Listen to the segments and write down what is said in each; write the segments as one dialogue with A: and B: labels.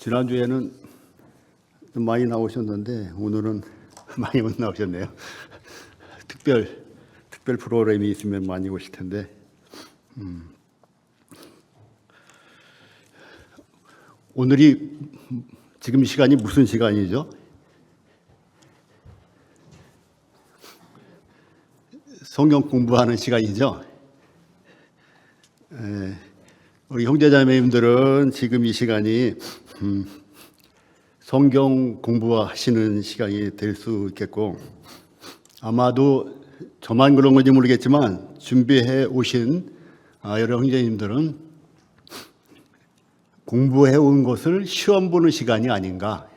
A: 지난주에는 좀 많이 나오셨는데 오늘은 많이 못 나오셨네요. 특별 프로그램이 있으면 많이 오실 텐데 오늘이 지금 시간이 무슨 시간이죠? 성경 공부하는 시간이죠. 우리 형제자매님들은 지금 이 시간이 성경 공부하시는 시간이 될 수 있겠고, 아마도 저만 그런 건지 모르겠지만 준비해 오신 여러 형제님들은 공부해 온 것을 시험 보는 시간이 아닌가,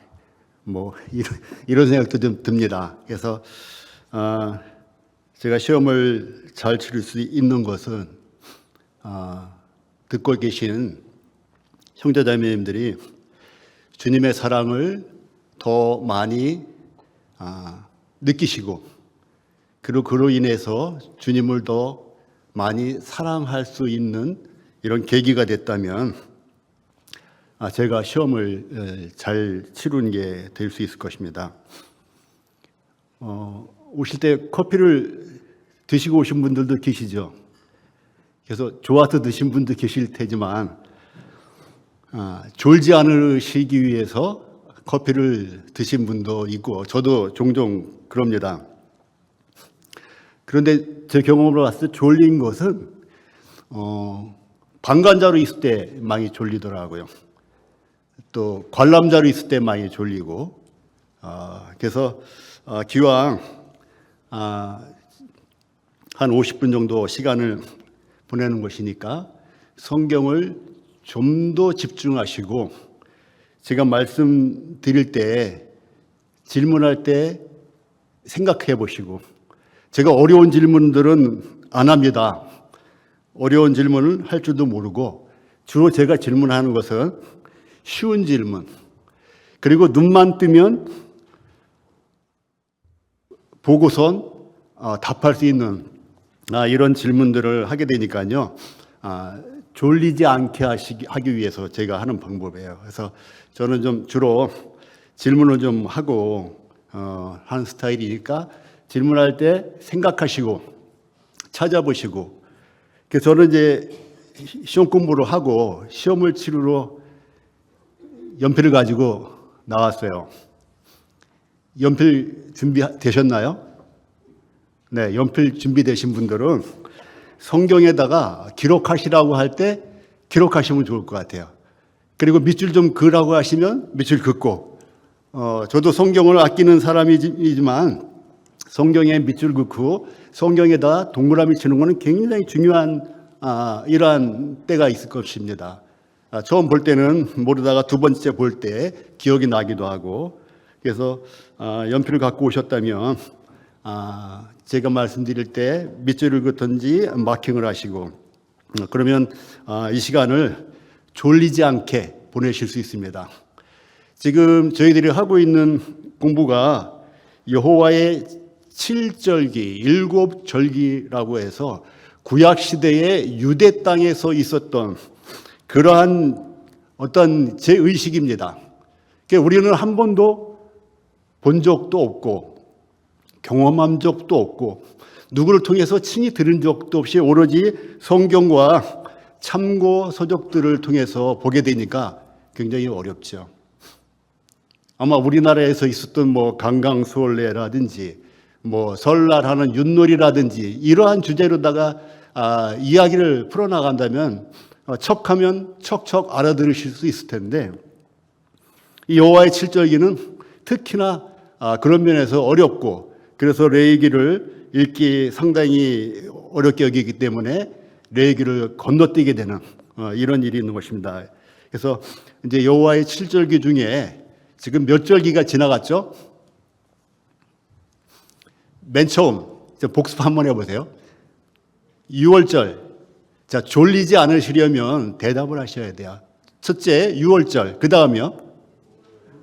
A: 이런 생각도 좀 듭니다. 그래서 제가 시험을 잘 치를 수 있는 것은 듣고 계신 형제자매님들이 주님의 사랑을 더 많이 느끼시고, 그리고 그로 인해서 주님을 더 많이 사랑할 수 있는 이런 계기가 됐다면 제가 시험을 잘 치르는 게 될 수 있을 것입니다. 오실 때 커피를 드시고 오신 분들도 계시죠. 그래서 좋아서 드신 분도 계실 테지만 졸지 않으시기 위해서 커피를 드신 분도 있고, 저도 종종 그럽니다. 그런데 제 경험으로 봤을 때 졸린 것은 방관자로 있을 때 많이 졸리더라고요. 또 관람자로 있을 때 많이 졸리고, 그래서 기왕 한 50분 정도 시간을 보내는 것이니까 성경을 좀 더 집중하시고, 제가 말씀드릴 때 질문할 때 생각해 보시고, 제가 어려운 질문들은 안 합니다. 어려운 질문을 할 줄도 모르고, 주로 제가 질문하는 것은 쉬운 질문, 그리고 눈만 뜨면 보고선 답할 수 있는 이런 질문들을 하게 되니까요. 졸리지 않게 하기 위해서 제가 하는 방법이에요. 그래서 저는 좀 주로 질문을 좀 하고 하는 스타일이니까 질문할 때 생각하시고 찾아보시고, 그래서 저는 이제 시험 공부를 하고 시험을 치르러 연필을 가지고 나왔어요. 연필 준비되셨나요? 네, 연필 준비되신 분들은 성경에다가 기록하시라고 할 때 기록하시면 좋을 것 같아요. 그리고 밑줄 좀 그으라고 하시면 밑줄 긋고, 저도 성경을 아끼는 사람이지만 성경에 밑줄 긋고 성경에다 동그라미 치는 것은 굉장히 중요한 이러한 때가 있을 것입니다. 처음 볼 때는 모르다가 두 번째 볼 때 기억이 나기도 하고, 그래서 연필을 갖고 오셨다면 제가 말씀드릴 때 밑줄을 긋든지 마킹을 하시고, 그러면 이 시간을 졸리지 않게 보내실 수 있습니다. 지금 저희들이 하고 있는 공부가 여호와의 7절기, 7절기라고 해서 구약시대의 유대 땅에서 있었던 그러한 어떤 제의식입니다. 우리는 한 번도 본 적도 없고 경험한 적도 없고 누구를 통해서 친히 들은 적도 없이 오로지 성경과 참고 서적들을 통해서 보게 되니까 굉장히 어렵죠. 아마 우리나라에서 있었던 강강수월래라든지 설날하는 윷놀이라든지 이러한 주제로다가 이야기를 풀어나간다면 척하면 척척 알아들으실 수 있을 텐데, 이 여호와의 7절기는 특히나 그런 면에서 어렵고, 그래서 레위기를 읽기 상당히 어렵게 여기기 때문에 레위기를 건너뛰게 되는 이런 일이 있는 것입니다. 그래서 이제 여호와의 7절기 중에 지금 몇 절기가 지나갔죠? 맨 처음 복습 한번 해보세요. 6월절. 자, 졸리지 않으시려면 대답을 하셔야 돼요. 첫째 6월절, 그 다음이요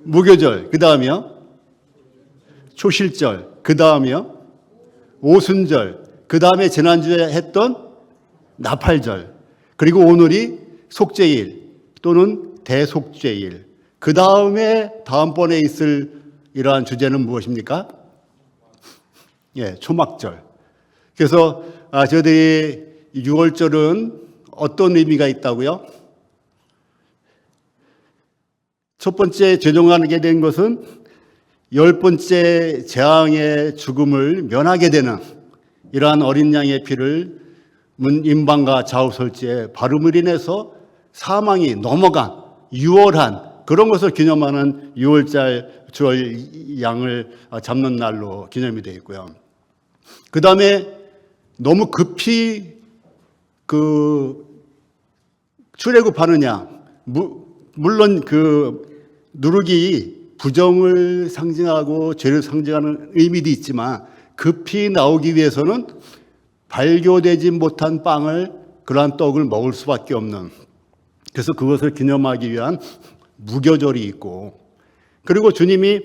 A: 무교절, 그 다음이요 초실절, 그 다음이요 오순절, 그 다음에 지난주에 했던 나팔절, 그리고 오늘이 속죄일 또는 대속죄일, 그 다음에 다음번에 있을 이러한 주제는 무엇입니까? 예, 초막절. 그래서 저희들이 6월절은 어떤 의미가 있다고요? 첫 번째 제정하게 된 것은 10번째 재앙의 죽음을 면하게 되는 이러한 어린 양의 피를 임방과 좌우설지에 바름을 인해서 사망이 넘어간 6월한 그런 것을 기념하는 6월절 주월 양을 잡는 날로 기념이 되어 있고요. 그 다음에 너무 급히 출애굽하느냐, 물론 누룩이 부정을 상징하고 죄를 상징하는 의미도 있지만 급히 나오기 위해서는 발교되지 못한 빵을, 그러한 떡을 먹을 수밖에 없는, 그래서 그것을 기념하기 위한 무교절이 있고, 그리고 주님이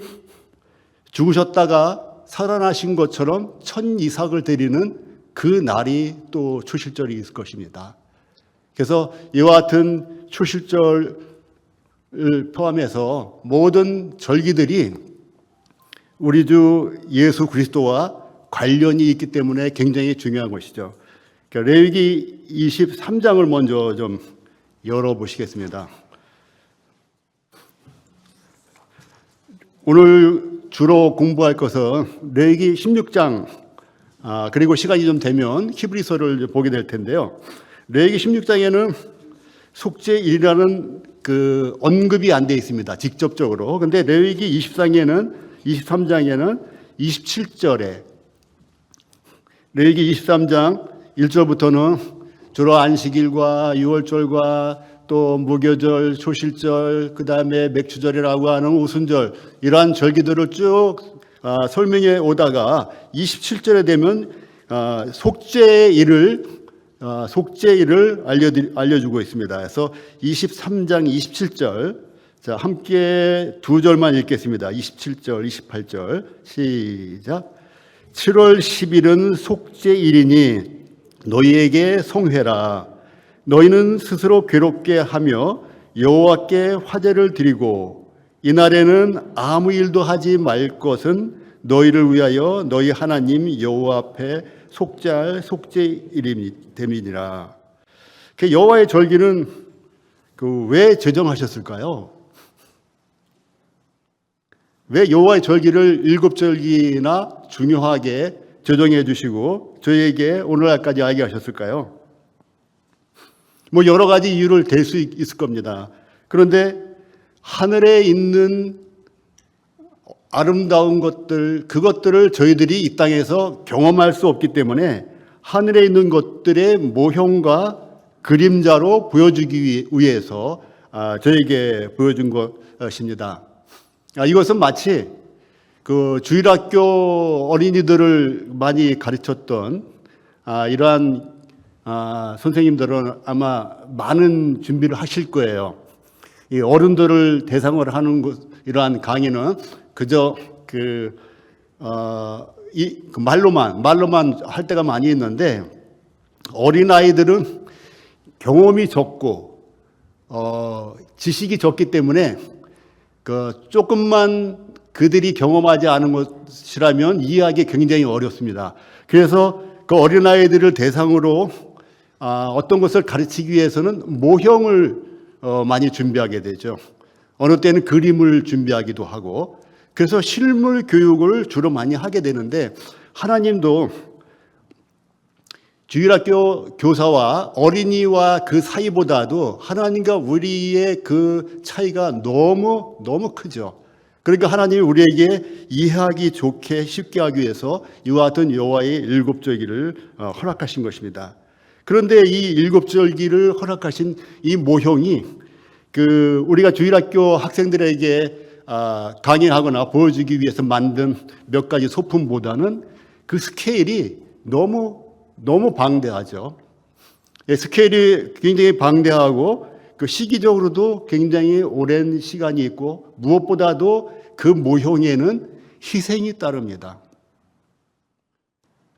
A: 죽으셨다가 살아나신 것처럼 첫 이삭을 드리는 그 날이 또 초실절이 있을 것입니다. 그래서 이와 같은 초실절을 포함해서 모든 절기들이 우리 주 예수 그리스도와 관련이 있기 때문에 굉장히 중요한 것이죠. 레위기 23장을 먼저 좀 열어보시겠습니다. 오늘 주로 공부할 것은 레위기 16장, 그리고 시간이 좀 되면 히브리서를 보게 될 텐데요. 레위기 16장에는 속죄일이라는 그 언급이 안 되어 있습니다, 직접적으로. 근데 레위기 23장에는 27절에, 레위기 23장 1절부터는 주로 안식일과 유월절과 또 무교절, 초실절, 그 다음에 맥주절이라고 하는 오순절, 이러한 절기들을 쭉 설명해 오다가 27절에 되면 속죄일을 알려주고 있습니다. 그래서 23장 27절, 자, 함께 두 절만 읽겠습니다. 27절, 28절 시작. 7월 10일은 속죄일이니 너희에게 성회라. 너희는 스스로 괴롭게 하며 여호와께 화제를 드리고 이날에는 아무 일도 하지 말 것은 너희를 위하여 너희 하나님 여호와 앞에 속죄할 속죄일임이니라. 여호와의 절기는 왜 제정하셨을까요? 왜 여호와의 절기를 7절기나 중요하게 제정해 주시고 저희에게 오늘날까지 알게 하셨을까요? 여러 가지 이유를 댈 수 있을 겁니다. 그런데 하늘에 있는 아름다운 것들, 그것들을 저희들이 이 땅에서 경험할 수 없기 때문에 하늘에 있는 것들의 모형과 그림자로 보여주기 위해서 저에게 보여준 것입니다. 이것은 마치 주일학교 어린이들을 많이 가르쳤던 이러한 선생님들은 아마 많은 준비를 하실 거예요. 이 어른들을 대상으로 하는 이러한 강의는 그저 말로만 할 때가 많이 있는데, 어린아이들은 경험이 적고 지식이 적기 때문에 조금만 그들이 경험하지 않은 것이라면 이해하기 굉장히 어렵습니다. 그래서 그 어린아이들을 대상으로 어떤 것을 가르치기 위해서는 모형을 많이 준비하게 되죠. 어느 때는 그림을 준비하기도 하고, 그래서 실물 교육을 주로 많이 하게 되는데, 하나님도 주일학교 교사와 어린이와 그 사이보다도 하나님과 우리의 그 차이가 너무 크죠. 그러니까 하나님이 우리에게 이해하기 좋게 쉽게 하기 위해서 이와 같은 여호와의 7절기를 허락하신 것입니다. 그런데 이 7절기를 허락하신 이 모형이 우리가 주일학교 학생들에게 강의하거나 보여주기 위해서 만든 몇 가지 소품보다는 그 스케일이 너무 방대하죠. 스케일이 굉장히 방대하고 시기적으로도 굉장히 오랜 시간이 있고, 무엇보다도 그 모형에는 희생이 따릅니다.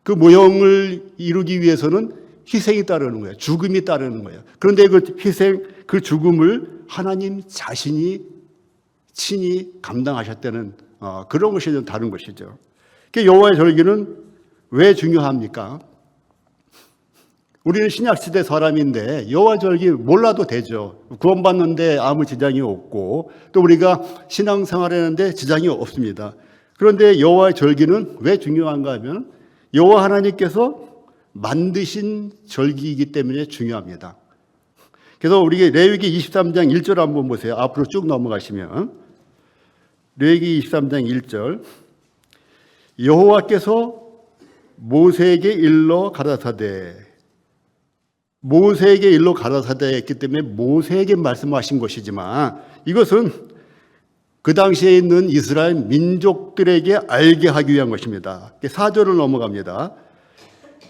A: 그 모형을 이루기 위해서는 희생이 따르는 거예요. 죽음이 따르는 거예요. 그런데 그 희생, 그 죽음을 하나님 자신이 친히 감당하셨다는 그런 것이 좀 다른 것이죠. 여호와의 절기는 왜 중요합니까? 우리는 신약시대 사람인데 여호와 절기 몰라도 되죠. 구원받는데 아무 지장이 없고 또 우리가 신앙생활하는데 지장이 없습니다. 그런데 여호와의 절기는 왜 중요한가 하면 여호와 하나님께서 만드신 절기이기 때문에 중요합니다. 그래서 우리 레위기 23장 1절 한번 보세요. 앞으로 쭉 넘어가시면 레위기 23장 1절 여호와께서 모세에게 일러 가라사대 했기 때문에 모세에게 말씀하신 것이지만 이것은 그 당시에 있는 이스라엘 민족들에게 알게 하기 위한 것입니다. 4절을 넘어갑니다.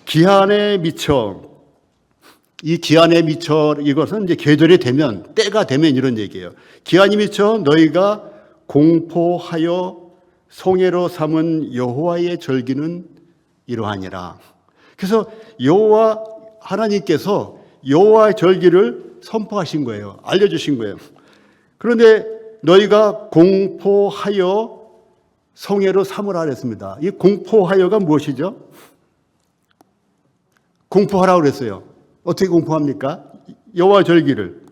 A: 기한에 미쳐, 이 기한에 미쳐 이것은 이제 계절이 되면 때가 되면 이런 얘기예요. 기한이 미쳐 너희가 공포하여 송해로 삼은 여호와의 절기는 이러하니라. 그래서 여호와 하나님께서 여호와의 절기를 선포하신 거예요. 알려주신 거예요. 그런데 너희가 공포하여 송해로 삼으라 그랬습니다. 이 공포하여가 무엇이죠? 공포하라고 그랬어요. 어떻게 공포합니까? 여호와 절기를.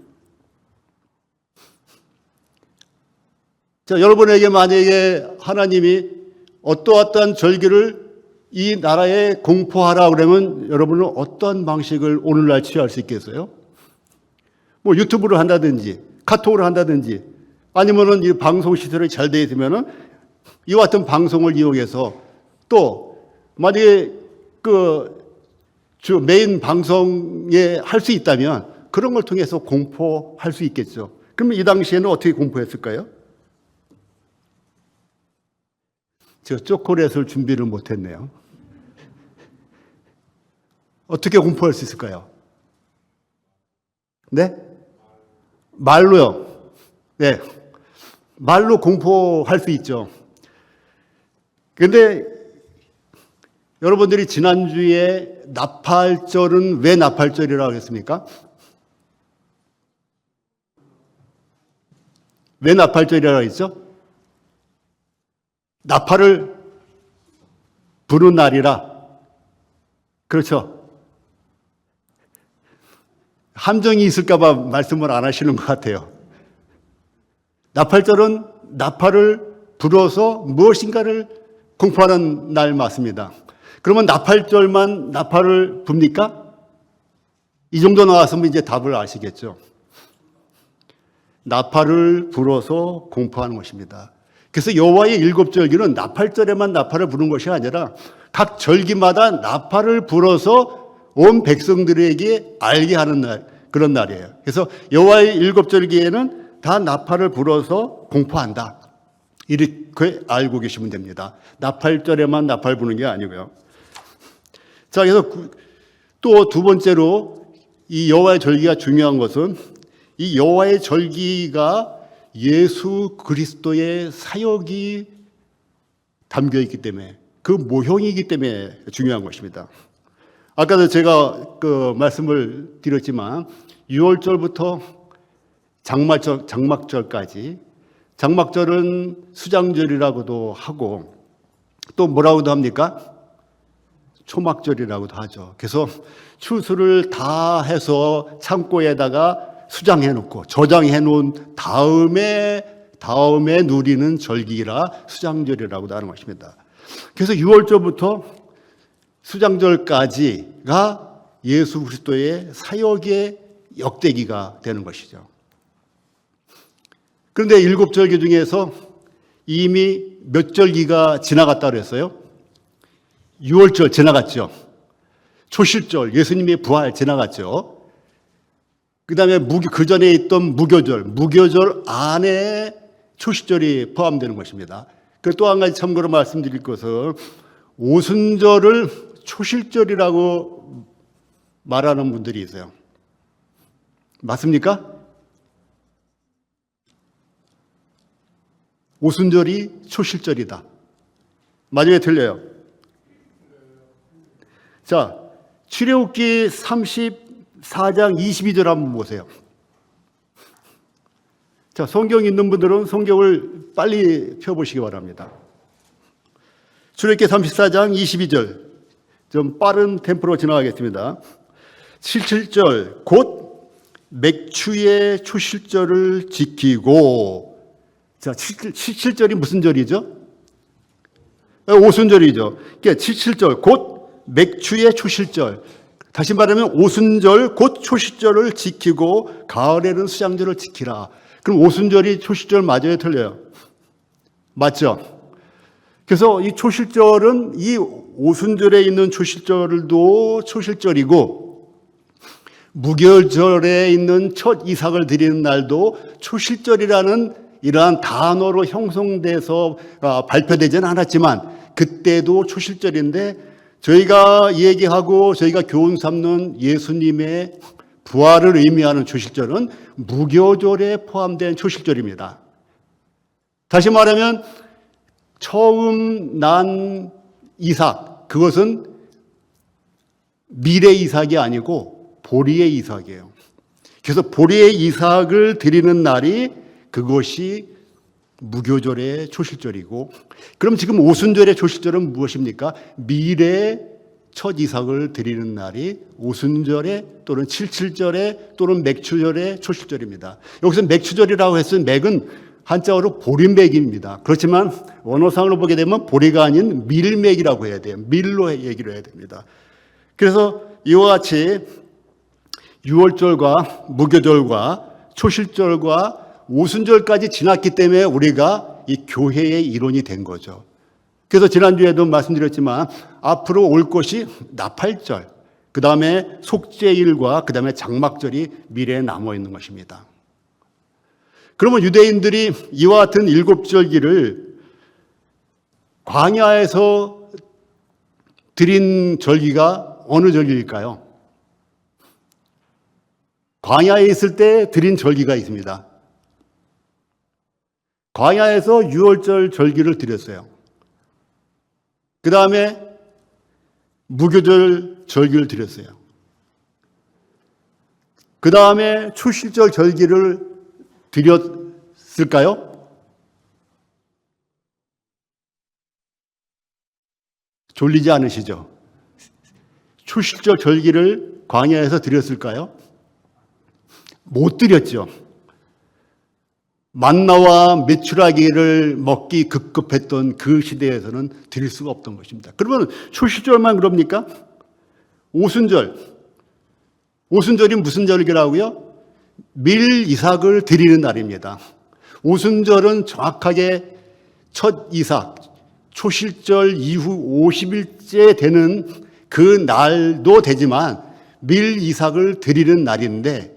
A: 자, 여러분에게 만약에 하나님이 어떠한 절기를 이 나라에 공포하라 그러면 여러분은 어떤 방식을 오늘날 취할 수 있겠어요? 뭐 유튜브를 한다든지 카톡을 한다든지 아니면은 이 방송 시설이 잘 되어 있으면은 이와 같은 방송을 이용해서 또 만약에 주 메인 방송에 할 수 있다면 그런 걸 통해서 공포할 수 있겠죠. 그러면 이 당시에는 어떻게 공포했을까요? 제가 초콜릿을 준비를 못했네요. 어떻게 공포할 수 있을까요? 네? 말로요. 네. 말로 공포할 수 있죠. 그런데 여러분들이 지난주에 나팔절은 왜 나팔절이라고 했습니까? 왜 나팔절이라고 했죠? 나팔을 부는 날이라. 그렇죠. 함정이 있을까봐 말씀을 안 하시는 것 같아요. 나팔절은 나팔을 불어서 무엇인가를 공포하는 날 맞습니다. 그러면 나팔절만 나팔을 붑니까? 이 정도 나왔으면 이제 답을 아시겠죠. 나팔을 불어서 공포하는 것입니다. 그래서 여호와의 7절기는 나팔절에만 나팔을 부는 것이 아니라 각 절기마다 나팔을 불어서 온 백성들에게 알게 하는 날, 그런 날이에요. 그래서 여호와의 7절기에는 다 나팔을 불어서 공포한다. 이렇게 알고 계시면 됩니다. 나팔절에만 나팔 부는 게 아니고요. 자, 그래서 또 두 번째로 이 여호와의 절기가 중요한 것은 이 여호와의 절기가 예수 그리스도의 사역이 담겨 있기 때문에 그 모형이기 때문에 중요한 것입니다. 아까도 제가 말씀을 드렸지만 6월절부터 장막절까지 장막절은 수장절이라고도 하고 또 뭐라고도 합니까? 초막절이라고도 하죠. 그래서 추수를 다 해서 창고에다가 수장해 놓고 저장해 놓은 다음에 누리는 절기라 수장절이라고도 하는 것입니다. 그래서 6월절부터 수장절까지가 예수 그리스도의 사역의 역대기가 되는 것이죠. 그런데 7절기 중에서 이미 몇 절기가 지나갔다 그랬어요? 6월절 지나갔죠. 초실절, 예수님의 부활 지나갔죠. 그 다음에 그 전에 있던 무교절 안에 초실절이 포함되는 것입니다. 그리고 또 한 가지 참고로 말씀드릴 것은 오순절을 초실절이라고 말하는 분들이 있어요. 맞습니까? 오순절이 초실절이다. 맞아요, 틀려요? 자, 출애굽기 34장 22절 한번 보세요. 자, 성경 있는 분들은 성경을 빨리 펴보시기 바랍니다. 출애굽기 34장 22절. 좀 빠른 템포로 지나가겠습니다. 77절. 곧 맥추의 초실절을 지키고. 자, 77절이 무슨 절이죠? 오순절이죠. 그러니까 77절. 곧 맥추의 초실절. 다시 말하면 오순절 곧 초실절을 지키고 가을에는 수장절을 지키라. 그럼 오순절이 초실절 맞아요, 틀려요? 맞죠? 그래서 이 초실절은 이 오순절에 있는 초실절도 초실절이고 무교절에 있는 첫 이삭을 드리는 날도 초실절이라는 이러한 단어로 형성돼서 발표되지는 않았지만 그때도 초실절인데 저희가 얘기하고 저희가 교훈 삼는 예수님의 부활을 의미하는 초실절은 무교절에 포함된 초실절입니다. 다시 말하면 처음 난 이삭, 그것은 미래 이삭이 아니고 보리의 이삭이에요. 그래서 보리의 이삭을 드리는 날이 그것이 무교절의 초실절이고, 그럼 지금 오순절의 초실절은 무엇입니까? 미래 첫 이삭을 드리는 날이 오순절에 또는 칠칠절에 또는 맥추절의 초실절입니다. 여기서 맥추절이라고 했으면 맥은 한자어로 보리맥입니다. 그렇지만 원어상으로 보게 되면 보리가 아닌 밀맥이라고 해야 돼요. 밀로 얘기를 해야 됩니다. 그래서 이와 같이 유월절과 무교절과 초실절과 오순절까지 지났기 때문에 우리가 이 교회의 일원이 된 거죠. 그래서 지난주에도 말씀드렸지만 앞으로 올 것이 나팔절, 그 다음에 속죄일과 그 다음에 장막절이 미래에 남아 있는 것입니다. 그러면 유대인들이 이와 같은 일곱 절기를 광야에서 드린 절기가 어느 절기일까요? 광야에 있을 때 드린 절기가 있습니다. 광야에서 유월절 절기를 드렸어요. 그 다음에 무교절 절기를 드렸어요. 그 다음에 초실절 절기를 드렸을까요? 졸리지 않으시죠? 초실절 절기를 광야에서 드렸을까요? 못 드렸죠. 만나와 메추라기를 먹기 급급했던 그 시대에서는 드릴 수가 없던 것입니다. 그러면 초실절만 그럽니까? 오순절. 오순절이 무슨 절기라고요? 밀 이삭을 드리는 날입니다. 오순절은 정확하게 첫 이삭, 초실절 이후 50일째 되는 그 날도 되지만 밀 이삭을 드리는 날인데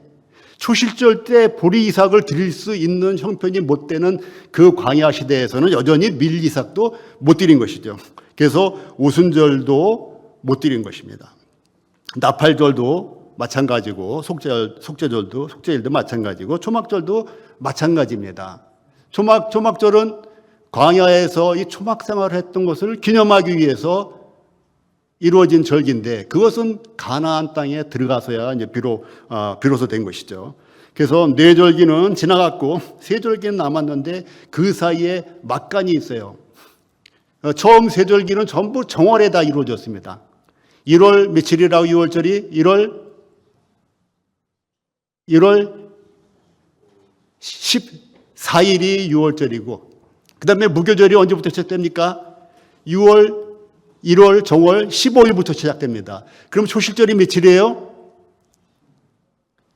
A: 초실절 때 보리 이삭을 드릴 수 있는 형편이 못 되는 그 광야 시대에서는 여전히 밀 이삭도 못 드린 것이죠. 그래서 오순절도 못 드린 것입니다. 나팔절도 마찬가지고 속죄일도 마찬가지고 초막절도 마찬가지입니다. 초막절은 광야에서 이 초막 생활을 했던 것을 기념하기 위해서 이루어진 절기인데 그것은 가나안 땅에 들어가서야 이제 비로소 된 것이죠. 그래서 네 절기는 지나갔고 세 절기는 남았는데 그 사이에 막간이 있어요. 처음 세 절기는 전부 정월에 다 이루어졌습니다. 1월 며칠이라고 6월절이 1월 14일이 6월절이고 그 다음에 무교절이 언제부터 시작됩니까? 1월 정월 15일부터 시작됩니다. 그럼 초실절이 며칠이에요?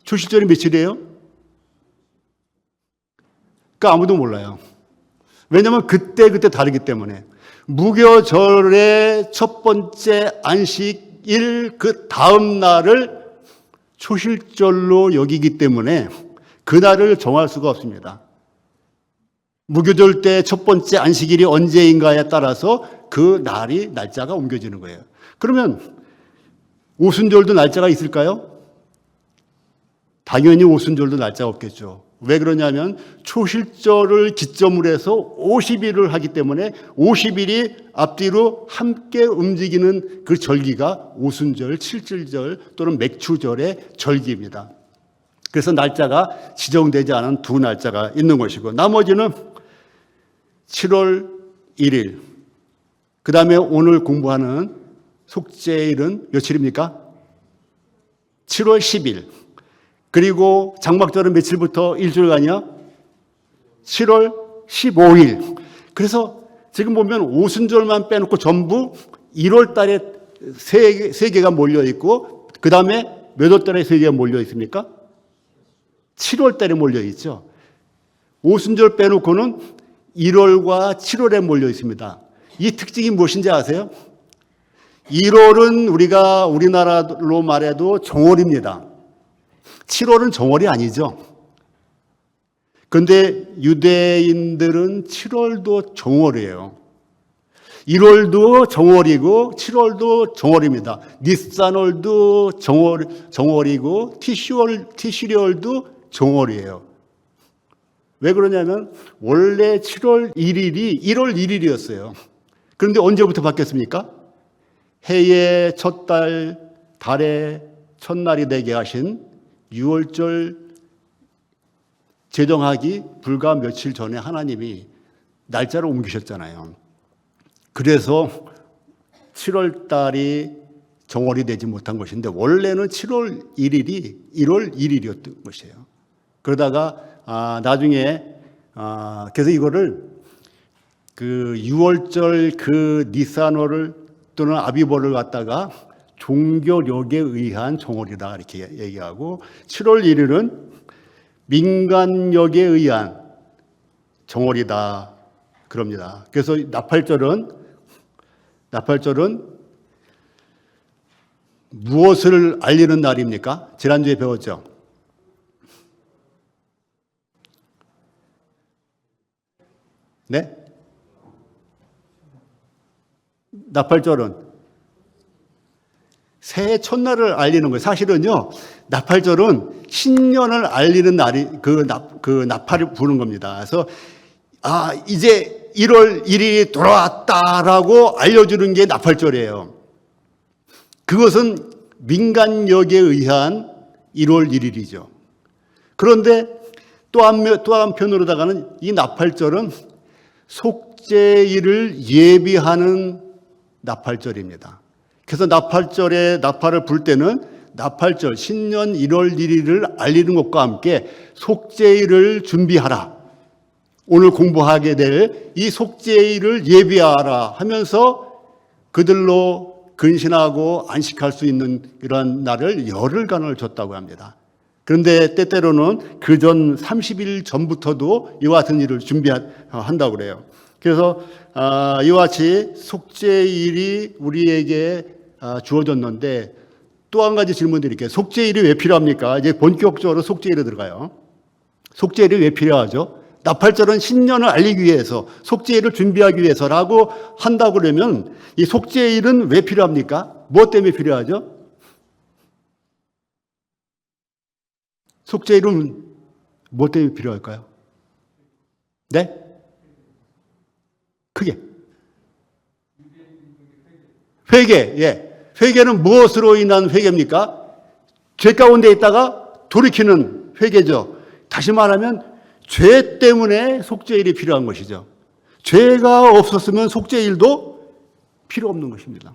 A: 초실절이 며칠이에요? 그러니까 아무도 몰라요. 왜냐하면 그때 다르기 때문에. 무교절의 첫 번째 안식일 그 다음 날을 초실절로 여기기 때문에 그날을 정할 수가 없습니다. 무교절 때 첫 번째 안식일이 언제인가에 따라서 그 날짜가 옮겨지는 거예요. 그러면 오순절도 날짜가 있을까요? 당연히 오순절도 날짜가 없겠죠. 왜 그러냐면 초실절을 기점으로 해서 50일을 하기 때문에 50일이 앞뒤로 함께 움직이는 그 절기가 오순절, 칠칠절 또는 맥추절의 절기입니다. 그래서 날짜가 지정되지 않은 두 날짜가 있는 것이고, 나머지는 7월 1일, 그 다음에 오늘 공부하는 속죄일은 며칠입니까? 7월 10일. 그리고 장막절은 며칠부터 일주일간이요? 7월 15일. 그래서 지금 보면 오순절만 빼놓고 전부 1월 달에 세 개가 몰려 있고, 그 다음에 몇 월 달에 세 개가 몰려 있습니까? 7월 달에 몰려 있죠. 오순절 빼놓고는 1월과 7월에 몰려 있습니다. 이 특징이 무엇인지 아세요? 1월은 우리가 우리나라로 말해도 정월입니다. 7월은 정월이 아니죠. 그런데 유대인들은 7월도 정월이에요. 1월도 정월이고 7월도 정월입니다. 니산월도 정월이고 티시리월도 정월이에요. 왜 그러냐면 원래 7월 1일이 1월 1일이었어요. 그런데 언제부터 바뀌었습니까? 해의 첫 달, 달의 첫날이 되게 하신 6월절 제정하기 불과 며칠 전에 하나님이 날짜를 옮기셨잖아요. 그래서 7월 달이 정월이 되지 못한 것인데 원래는 7월 1일이 1월 1일이었던 것이에요. 그러다가 나중에 그래서 이거를 그 6월절 그 니산월을 또는 아비벌을 갖다가 종교력에 의한 정월이다 이렇게 얘기하고, 7월 1일은 민간력에 의한 정월이다 그럽니다. 그래서 나팔절은 무엇을 알리는 날입니까? 지난주에 배웠죠. 네? 나팔절은 새해 첫날을 알리는 거예요. 사실은요, 나팔절은 신년을 알리는 날이 그 나팔을 부는 겁니다. 그래서 이제 1월 1일이 돌아왔다라고 알려주는 게 나팔절이에요. 그것은 민간력에 의한 1월 1일이죠. 그런데 또 한편으로다가는 이 나팔절은 속죄일을 예비하는 나팔절입니다. 그래서 나팔절에 나팔을 불 때는 나팔절 신년 1월 1일을 알리는 것과 함께 속죄일을 준비하라, 오늘 공부하게 될 이 속죄일을 예비하라 하면서 그들로 근신하고 안식할 수 있는 이러한 날을 열흘간을 줬다고 합니다. 그런데 때때로는 그 전 30일 전부터도 이와 같은 일을 준비한다고 그래요. 그래서 이와 같이 속죄일이 우리에게 주어졌는데, 또 한 가지 질문 드릴게요. 속죄일이 왜 필요합니까? 이제 본격적으로 속죄일에 들어가요. 속죄일이 왜 필요하죠? 나팔절은 신년을 알리기 위해서, 속죄일을 준비하기 위해서라고 한다고 그러면 이 속죄일은 왜 필요합니까? 무엇 때문에 필요하죠? 속죄일은 무엇 때문에 필요할까요? 네? 크게. 회개. 예. 회개는 무엇으로 인한 회개입니까? 죄 가운데 있다가 돌이키는 회개죠. 다시 말하면 죄 때문에 속죄일이 필요한 것이죠. 죄가 없었으면 속죄일도 필요 없는 것입니다.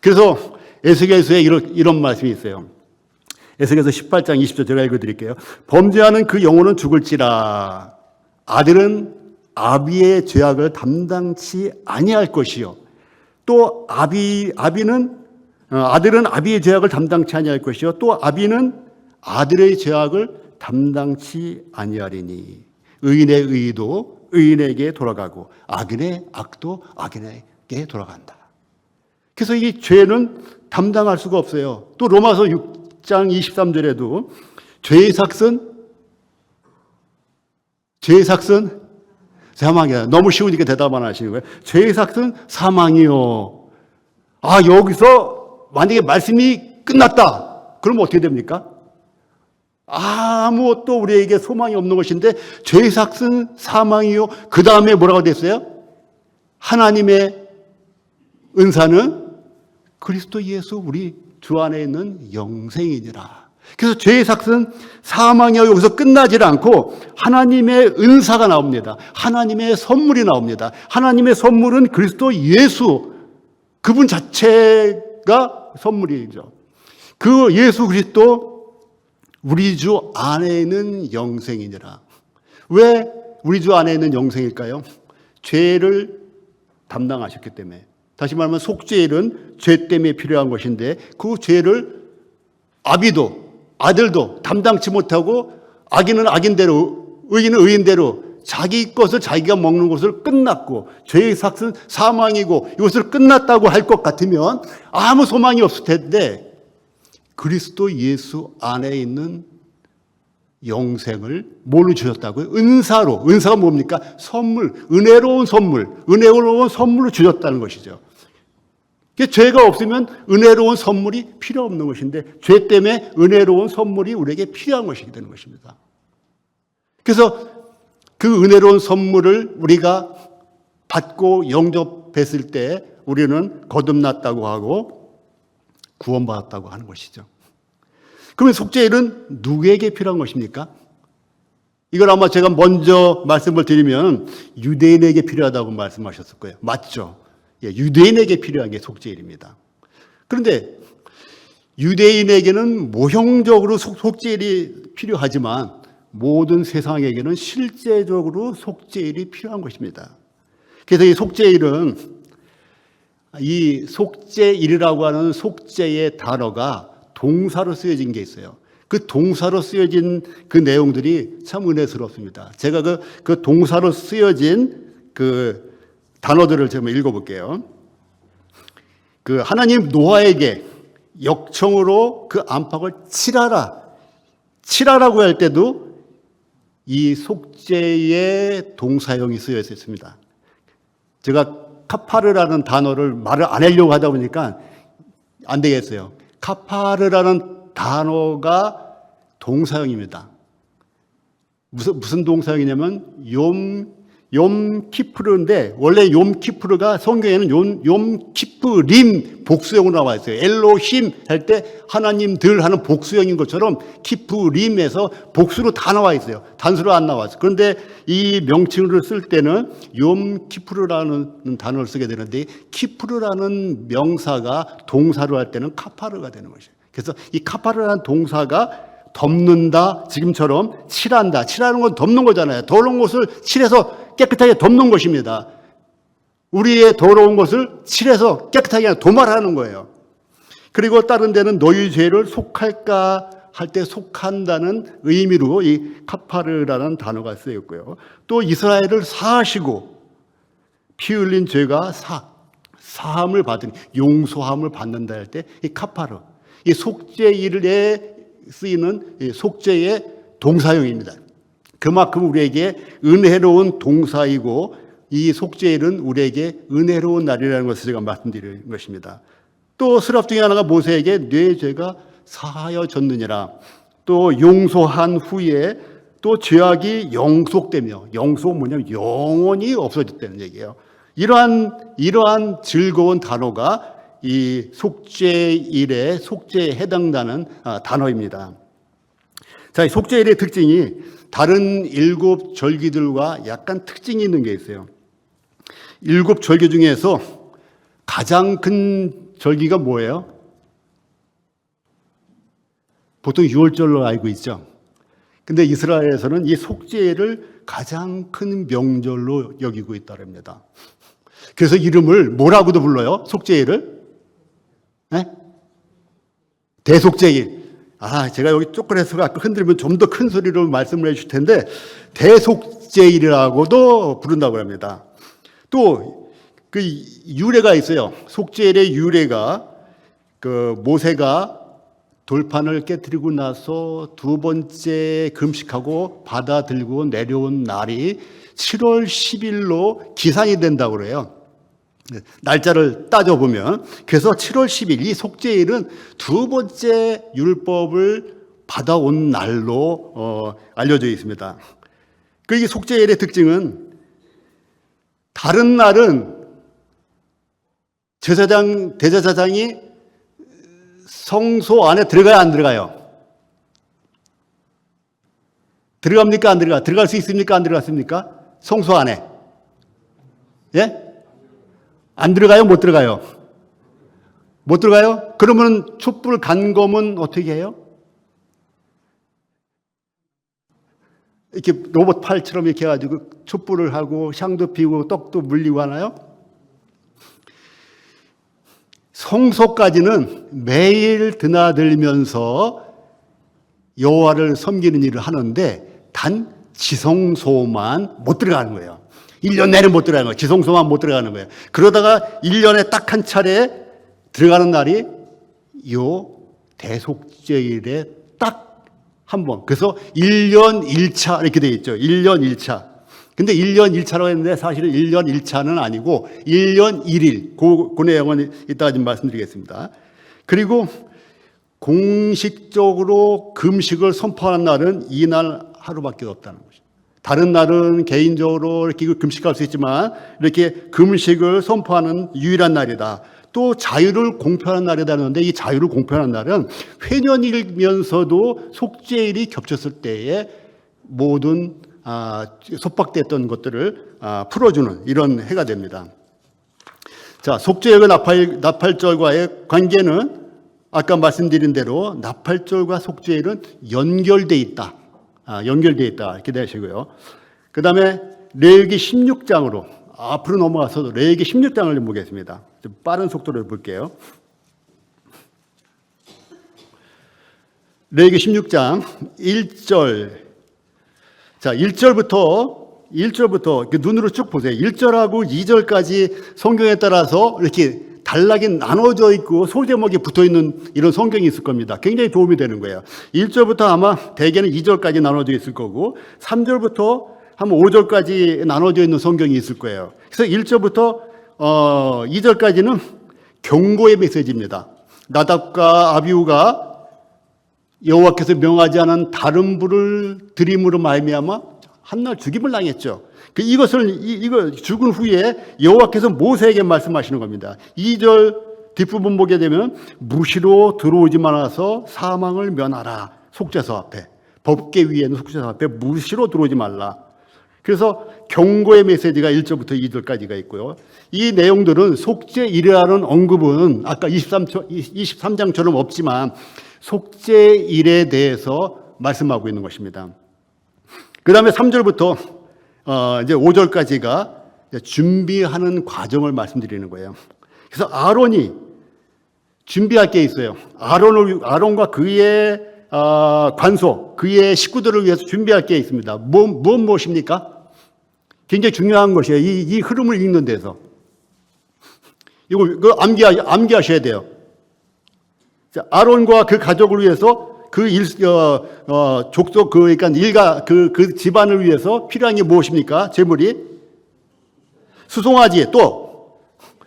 A: 그래서 에스겔서에 이런 말씀이 있어요. 에스겔서 18장 20절 제가 읽어드릴게요. 범죄하는 그 영혼은 죽을지라, 아들은 아비의 죄악을 담당치 아니할 것이요, 또 아들은 아비의 죄악을 담당치 아니할 것이요, 또 아비는 아들의 죄악을 담당치 아니하리니 의인의 의도 의인에게 돌아가고 악인의 악도 악인에게 돌아간다. 그래서 이 죄는 담당할 수가 없어요. 또 로마서 6장 23절에도 죄의 삭은 사망이야. 너무 쉬우니까 대답 안 하시는 거예요. 죄의 삭은 사망이요. 여기서 만약에 말씀이 끝났다, 그러면 어떻게 됩니까? 아무것도 우리에게 소망이 없는 것인데, 죄의 삭은 사망이요. 그 다음에 뭐라고 됐어요? 하나님의 은사는 그리스도 예수 우리 주 안에 있는 영생이니라. 그래서 죄의 삭은 사망이 여기서 끝나질 않고 하나님의 은사가 나옵니다. 하나님의 선물이 나옵니다. 하나님의 선물은 그리스도 예수, 그분 자체가 선물이죠. 그 예수 그리스도 우리 주 안에 있는 영생이니라. 왜 우리 주 안에 있는 영생일까요? 죄를 담당하셨기 때문에. 다시 말하면 속죄일은 죄 때문에 필요한 것인데 그 죄를 아비도 아들도 담당치 못하고 악인은 악인대로 의인은 의인대로 자기 것을 자기가 먹는 것을 끝났고 죄의 삭은 사망이고 이것을 끝났다고 할 것 같으면 아무 소망이 없을 텐데 그리스도 예수 안에 있는 영생을 뭘로 주셨다고요? 은사로. 은사가 뭡니까? 선물, 은혜로운 선물로 주셨다는 것이죠. 죄가 없으면 은혜로운 선물이 필요 없는 것인데 죄 때문에 은혜로운 선물이 우리에게 필요한 것이게 되는 것입니다. 그래서 그 은혜로운 선물을 우리가 받고 영접했을 때 우리는 거듭났다고 하고 구원받았다고 하는 것이죠. 그러면 속죄일은 누구에게 필요한 것입니까? 이걸 아마 제가 먼저 말씀을 드리면 유대인에게 필요하다고 말씀하셨을 거예요. 맞죠? 유대인에게 필요한 게 속죄일입니다. 그런데 유대인에게는 모형적으로 속죄일이 필요하지만 모든 세상에게는 실제적으로 속죄일이 필요한 것입니다. 그래서 이 속죄일은 이 속죄일이라고 하는 속죄의 단어가 동사로 쓰여진 게 있어요. 그 동사로 쓰여진 그 내용들이 참 은혜스럽습니다. 제가 그 동사로 쓰여진 그 단어들을 좀 읽어볼게요. 그 하나님 노아에게 역청으로 그 안팎을 칠하라. 칠하라고 할 때도 이 속죄의 동사형이 쓰여 있습니다. 제가 카파르라는 단어를 말을 안 하려고 하다 보니까 안 되겠어요. 카파르라는 단어가 동사형입니다. 무슨 동사형이냐면 욤키프르인데 원래 욤키프르가 성경에는 욤키프림 복수형으로 나와 있어요. 엘로힘 할 때 하나님들 하는 복수형인 것처럼 키프림에서 복수로 다 나와 있어요. 단수로 안 나왔어요. 그런데 이 명칭을 쓸 때는 욤키프르라는 단어를 쓰게 되는데 키프르라는 명사가 동사로 할 때는 카파르가 되는 것이에요. 그래서 이 카파르라는 동사가 덮는다, 지금처럼 칠한다. 칠하는 건 덮는 거잖아요. 더러운 것을 칠해서 깨끗하게 덮는 것입니다. 우리의 더러운 것을 칠해서 깨끗하게 도말하는 거예요. 그리고 다른 데는 너희 죄를 속할까 할 때 속한다는 의미로 이 카파르라는 단어가 쓰였고요. 또 이스라엘을 사하시고 피 흘린 죄가 사함을 받으니 용서함을 받는다 할 때 이 카파르, 이 속죄일에 쓰이는 속죄의 동사형입니다. 그만큼 우리에게 은혜로운 동사이고 이 속죄일은 우리에게 은혜로운 날이라는 것을 제가 말씀드리는 것입니다. 또 스랍 중에 하나가 모세에게 네 죄가 사하여졌느니라. 또 용서한 후에 또 죄악이 영속되며, 영속은 뭐냐면 영원히 없어졌다는 얘기예요. 이러한 즐거운 단어가 이 속죄일의 속죄에 해당되는 단어입니다. 자, 이 속죄일의 특징이 다른 7 절기들과 약간 특징이 있는 게 있어요. 7 절기 중에서 가장 큰 절기가 뭐예요? 보통 6월절로 알고 있죠. 근데 이스라엘에서는 이 속죄일을 가장 큰 명절로 여기고 있다랍니다. 그래서 이름을 뭐라고도 불러요? 속죄일을? 네? 대속죄일. 제가 여기 쪼그려서 아까 흔들면 좀 더 큰 소리로 말씀을 해주실 텐데, 대속죄일이라고도 부른다고 합니다. 또, 그 유래가 있어요. 속죄일의 유래가, 모세가 돌판을 깨뜨리고 나서 2번째 금식하고 바다 들고 내려온 날이 7월 10일로 기산이 된다고 그래요. 날짜를 따져보면. 그래서 7월 10일, 이 속죄일은 2번째 율법을 받아온 날로 알려져 있습니다. 이 속죄일의 특징은 다른 날은 대제사장이 성소 안에 들어가야 안 들어가요? 들어갑니까? 안 들어가? 들어갈 수 있습니까? 안 들어갔습니까? 성소 안에. 예? 안 들어가요? 못 들어가요? 못 들어가요? 그러면 촛불 간검은 어떻게 해요? 이렇게 로봇 팔처럼 이렇게 해가지고 촛불을 하고 향도 피우고 떡도 물리고 하나요? 성소까지는 매일 드나들면서 여호와를 섬기는 일을 하는데 단 지성소만 못 들어가는 거예요. 1년 내내 못 들어가는 거예요. 지성소만 못 들어가는 거예요. 그러다가 1년에 딱 한 차례 들어가는 날이 요 대속죄일에 딱 한 번. 그래서 1년 1차 이렇게 되어 있죠. 1년 1차. 근데 1년 1차라고 했는데 사실은 1년 1차는 아니고 1년 1일. 그 내용은 이따가 좀 말씀드리겠습니다. 그리고 공식적으로 금식을 선포하는 날은 이날 하루밖에 없다는 것이죠. 다른 날은 개인적으로 이렇게 금식할 수 있지만 이렇게 금식을 선포하는 유일한 날이다. 또 자유를 공표하는 날이라는데 이 자유를 공표하는 날은 회년일면서도 속죄일이 겹쳤을 때에 모든 속박됐던 것들을 풀어주는 이런 해가 됩니다. 자, 속죄일과 나팔절과의 관계는 아까 말씀드린 대로 나팔절과 속죄일은 연결돼 있다. 연결돼 있다. 이렇게 되시고요. 그 다음에 레위기 16장으로 앞으로 넘어가서 레위기 16장을 좀 보겠습니다. 좀 빠른 속도로 볼게요. 레위기 16장 1절. 자, 1절부터 눈으로 쭉 보세요. 1절하고 2절까지 성경에 따라서 이렇게 단락이 나눠져 있고 소제목이 붙어 있는 이런 성경이 있을 겁니다. 굉장히 도움이 되는 거예요. 1절부터 아마 대개는 2절까지 나눠져 있을 거고 3절부터 한 5절까지 나눠져 있는 성경이 있을 거예요. 그래서 1절부터 2절까지는 경고의 메시지입니다. 나답과 아비후가 여호와께서 명하지 않은 다른 불을 들임으로 말미암아 한날 죽임을 당했죠. 이거 죽은 후에 여호와께서 모세에게 말씀하시는 겁니다. 2절 뒷부분 보게 되면 무시로 들어오지 말아서 사망을 면하라. 속죄소 앞에. 법궤 위에는 속죄소 앞에 무시로 들어오지 말라. 그래서 경고의 메시지가 1절부터 2절까지가 있고요. 이 내용들은 속죄일이라는 언급은 아까 23장처럼 없지만 속죄일에 대해서 말씀하고 있는 것입니다. 그 다음에 3절부터 이제 5절까지가 준비하는 과정을 말씀드리는 거예요. 그래서 아론이 준비할 게 있어요. 아론과 그의 관속, 그의 식구들을 위해서 준비할 게 있습니다. 무엇입니까? 굉장히 중요한 것이에요. 이 흐름을 읽는 데서. 이거 암기하셔야 돼요. 자, 아론과 그 가족을 위해서 족속, 그러니까 그 집안을 위해서 필요한 게 무엇입니까? 재물이? 수송아지, 또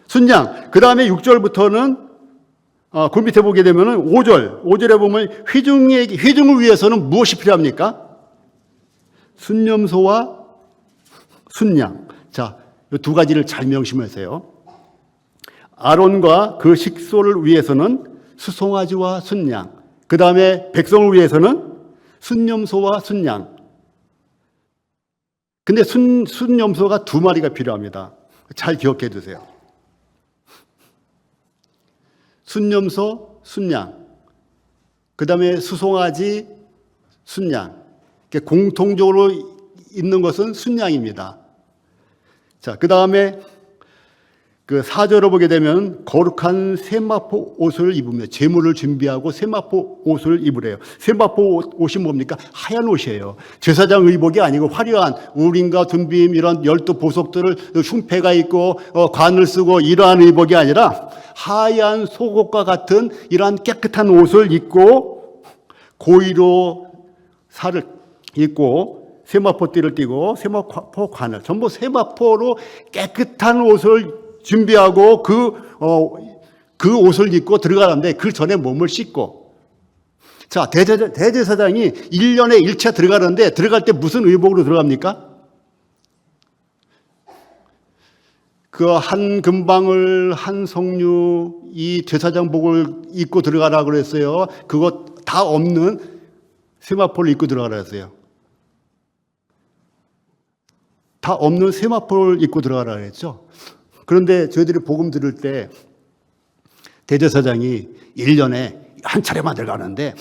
A: 순양. 그 다음에 6절부터는 그 밑에 보게 되면은 5절에 보면 회중을 위해서는 무엇이 필요합니까? 순념소와 순양. 자, 이 두 가지를 잘 명심하세요. 아론과 그 식소를 위해서는 수송아지와 순양. 그 다음에 백성을 위해서는 순념소와 순양. 근데 순념소가 2마리가 필요합니다. 잘 기억해 두세요. 순념소, 순양. 그 다음에 수송아지, 순양. 공통적으로 있는 것은 순양입니다. 자, 그 다음에 그 4절을 보게 되면 거룩한 세마포 옷을 입으며 제물을 준비하고 세마포 옷을 입으래요. 세마포 옷이 뭡니까? 하얀 옷이에요. 제사장 의복이 아니고 화려한 우림과 둔빔 이런 12 보석들을 흉패가 있고 관을 쓰고 이러한 의복이 아니라 하얀 속옷과 같은 이러한 깨끗한 옷을 입고 고의로 살을 입고 세마포띠를 띠고 세마포 관을 전부 세마포로 깨끗한 옷을 준비하고 그 옷을 입고 들어가는데 그 전에 몸을 씻고. 자, 대제사장이 1년에 1차 들어가는데 들어갈 때 무슨 의복으로 들어갑니까? 그 한 금방울 한 석류 이 제사장복을 입고 들어가라고 그랬어요. 그거 다 없는 세마포를 입고 들어가라 했어요. 다 없는 세마포를 입고 들어가라 그랬죠. 그런데 저희들이 복음 들을 때 대제사장이 1년에 한 차례만 들어가는데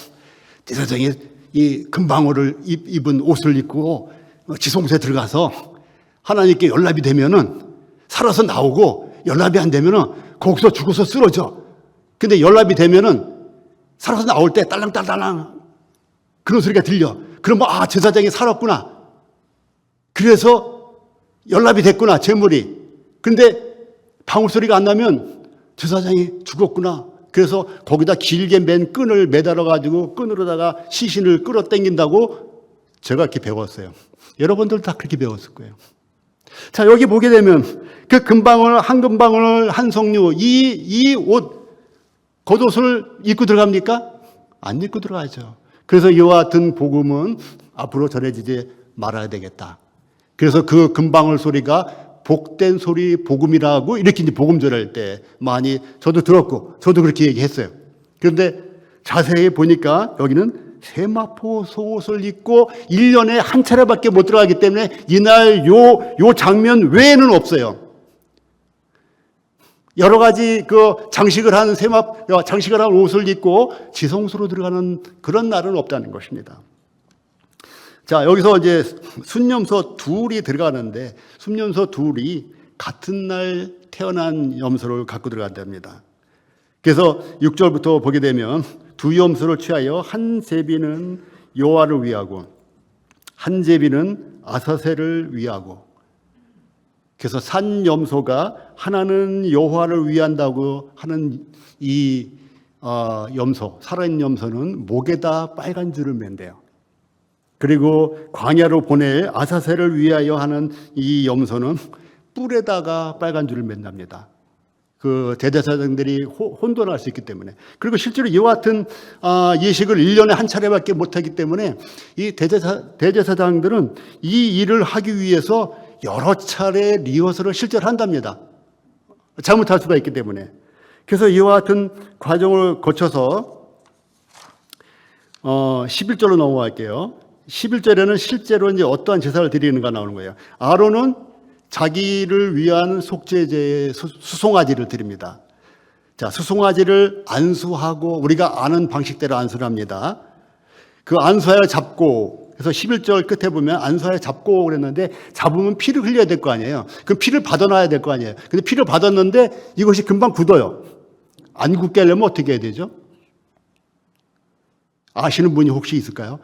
A: 대제사장이 이 금방울을 입은 옷을 입고 지성소에 들어가서 하나님께 연락이 되면은 살아서 나오고 연락이 안 되면은 거기서 죽어서 쓰러져. 근데 연락이 되면은 살아서 나올 때 딸랑딸랑 그런 소리가 들려. 그러면 제사장이 살았구나. 그래서 연락이 됐구나, 재물이. 근데 방울 소리가 안 나면 제사장이 죽었구나. 그래서 거기다 길게 맨 끈을 매달아가지고 끈으로다가 시신을 끌어당긴다고 제가 이렇게 배웠어요. 여러분들 다 그렇게 배웠을 거예요. 자, 여기 보게 되면 그 금방울, 한 금방울, 한 석류, 이 옷, 겉옷을 입고 들어갑니까? 안 입고 들어가죠. 그래서 이와 같은 복음은 앞으로 전해지지 말아야 되겠다. 그래서 그 금방울 소리가 복된 소리 복음이라고 이렇게 이제 복음 전할 때 많이 저도 들었고 저도 그렇게 얘기했어요. 그런데 자세히 보니까 여기는 세마포 속옷을 입고 1년에 한 차례밖에 못 들어가기 때문에 이날 요 장면 외에는 없어요. 여러 가지 그 장식을 한 옷을 입고 지성소로 들어가는 그런 날은 없다는 것입니다. 자, 여기서 이제 순염소 둘이 들어가는데 순염소 둘이 같은 날 태어난 염소를 갖고 들어간답니다. 그래서 6절부터 보게 되면 두 염소를 취하여 한 제비는 여호와를 위하고 한 제비는 아사셀을 위하고, 그래서 산 염소가 하나는 여호와를 위한다고 하는 이 염소, 살아있는 염소는 목에다 빨간 줄을 맨대요. 그리고 광야로 보낼 아사셀을 위하여 하는 이 염소는 뿔에다가 빨간 줄을 맨답니다. 그 대제사장들이 혼돈할 수 있기 때문에. 그리고 실제로 이와 같은 예식을 1년에 한 차례밖에 못하기 때문에 이 대제사장들은 이 일을 하기 위해서 여러 차례 리허설을 실제로 한답니다. 잘못할 수가 있기 때문에. 그래서 이와 같은 과정을 거쳐서 11절로 넘어갈게요. 11절에는 실제로 이제 어떠한 제사를 드리는가 나오는 거예요. 아론은 자기를 위한 속죄제의 수송아지를 드립니다. 자, 수송아지를 안수하고 우리가 아는 방식대로 안수를 합니다. 그 안수하여 잡고, 그래서 11절 끝에 보면 안수하여 잡고 그랬는데 잡으면 피를 흘려야 될 거 아니에요. 그럼 피를 받아놔야 될 거 아니에요. 근데 피를 받았는데 이것이 금방 굳어요. 안 굳게 하려면 어떻게 해야 되죠? 아시는 분이 혹시 있을까요?